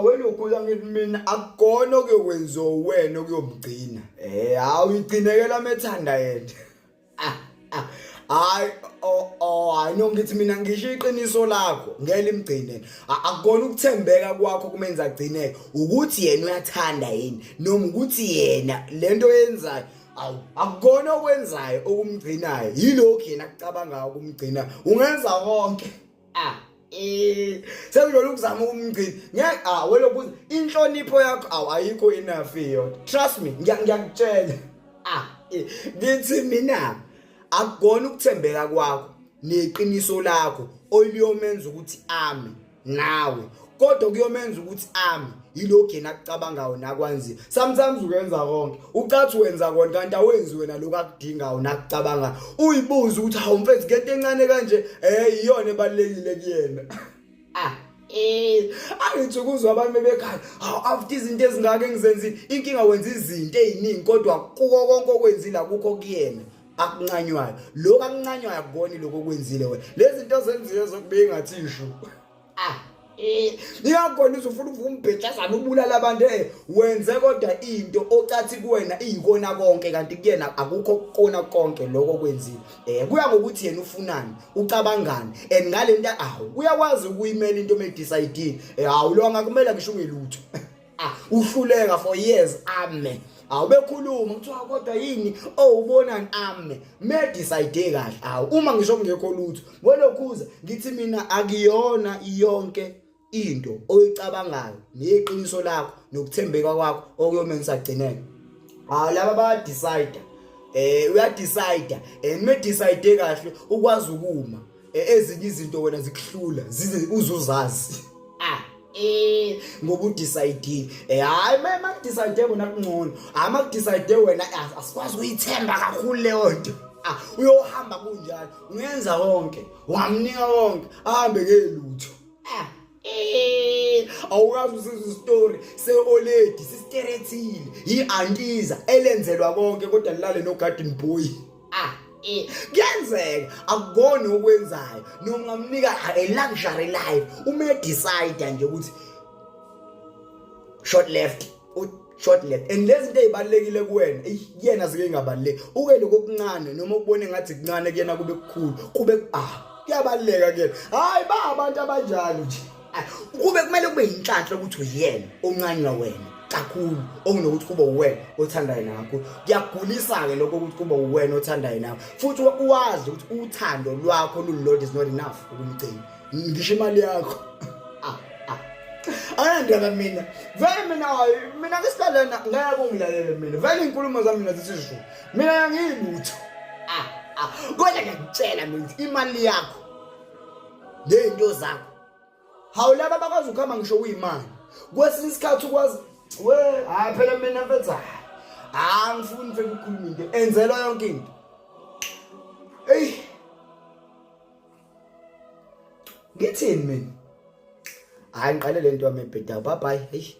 Wena ukhuza ngithi mina akukona okuyokwenziwa wena okuyomgcina. Awuyigcinekela methanda yena. Hayi hayi no ngithi mina ngisho iqiniso lakho ngeke limgcine. Akukona ukuthembeka kwakho kumenza agcineke ukuthi yena uyathanda yini noma ukuthi yena lento yenzayo akukona okwenzayo okumgcinayo yilokho yena akucabangayo ukumgcina ungenza konke. Sekujolo ukuzama ukumgcina ngeke wena ukuze inhlonipho yakho ayikho enough iyo. Trust me ngiyakutshela. Ngithi mina akukona ukuthembeka kwakho neqiniso lakho oliyomenza ukuthi ame nawe kodwa kuyomenza ukuthi ame yilokho yena akucabangayo nakwanzi. Sometimes ukwenza konke ucathi wenza kona kanti awenzi wena lokho akudingayo nakucabanga uyibuza ukuthi hawu mfethu ngento encane kanje iyona ebalekile kuyena. Angithi ukuzwa abantu bebekhaya after izinto ezingaka engizenzile inkinga wenza izinto eziningi kodwa kuko konke okwenzile akukho kuyena akuncanywayo. Lokho akuncanywayo akuboni lokho okwenzile wena. Lezi zinto zenziwe zokube ngathi isho. Niyakona ufuna umbhejazana ubulala abantu wenze kodwa into ocathi kuwena iyikona konke kanti kuyena akukho kona konke lokho kwenzile. Kuya ngokuthi yena ufunani ucabangani and ngale nto uyakwazi ukuyimela into medecide lo ngakumela ngisho ungelutho. Uhluleka for years ame awubekhuluma kuthiwa kodwa yini ubonani ame medecide kahle uma ngisho kungekho lutho welokhuza ngithi mina akuyona iyonke into oyicabangayo neqiniso lakho nokuthembeka kwakho okuyomenza agcineke. Laba baya decide uya decide me decide kahle ukwazi ukuma ezinye izinto wena zikuhlula zize uzuzazi. Ngoba udecide hayi mama decide bona kungcono ama decide wena asikwazi uyithemba kakhulu leyo nto. Uyohamba kunjalo ungenza konke ungamnika konke ahambe ngelutho. Awukazi usizwe story seoledi sisterethile iantiza elenzelwa konke kodwa lilale no garden boy. Kuyenzeka akukona okwenzayo noma ungamnika a luxury life ume decide nje ukuthi short left and lezi zinto ezibalekile kuwena yena sike ngabaleki uke lokho kuncane noma ubone ngathi kuncane kuyena kube kukhulu kube kuyabaleka kuyena. Hayi abantu abanjalo nje kube kumele kube yinhlanhla ukuthi uyena oncane wena kakhulu okunokuthi kuba uwena othandayo nakho. Kuyagulisa ke lokho ukuthi kuba uwena othandayo nakho futhi uwazi ukuthi uthando lwakho lulilodwa is not enough ukumgcina ngisho imali yakho. Ayandaba mina vele mina ngisidalena ngeke ungilalele mina vele inkulumo zami mina zisisho mina ngiyilutho. Kodwa ngiyakutshela mina imali yakho nezinto zakho hawu laba bakwazi ukuhamba ngisho uyimali kwesinye isikhathi ukwazi phela mina mfethu angifuni mfethu ukukhuluma into enzelwa yonke into. Ngithini mina ngiqale lento yami ebheda bye bye.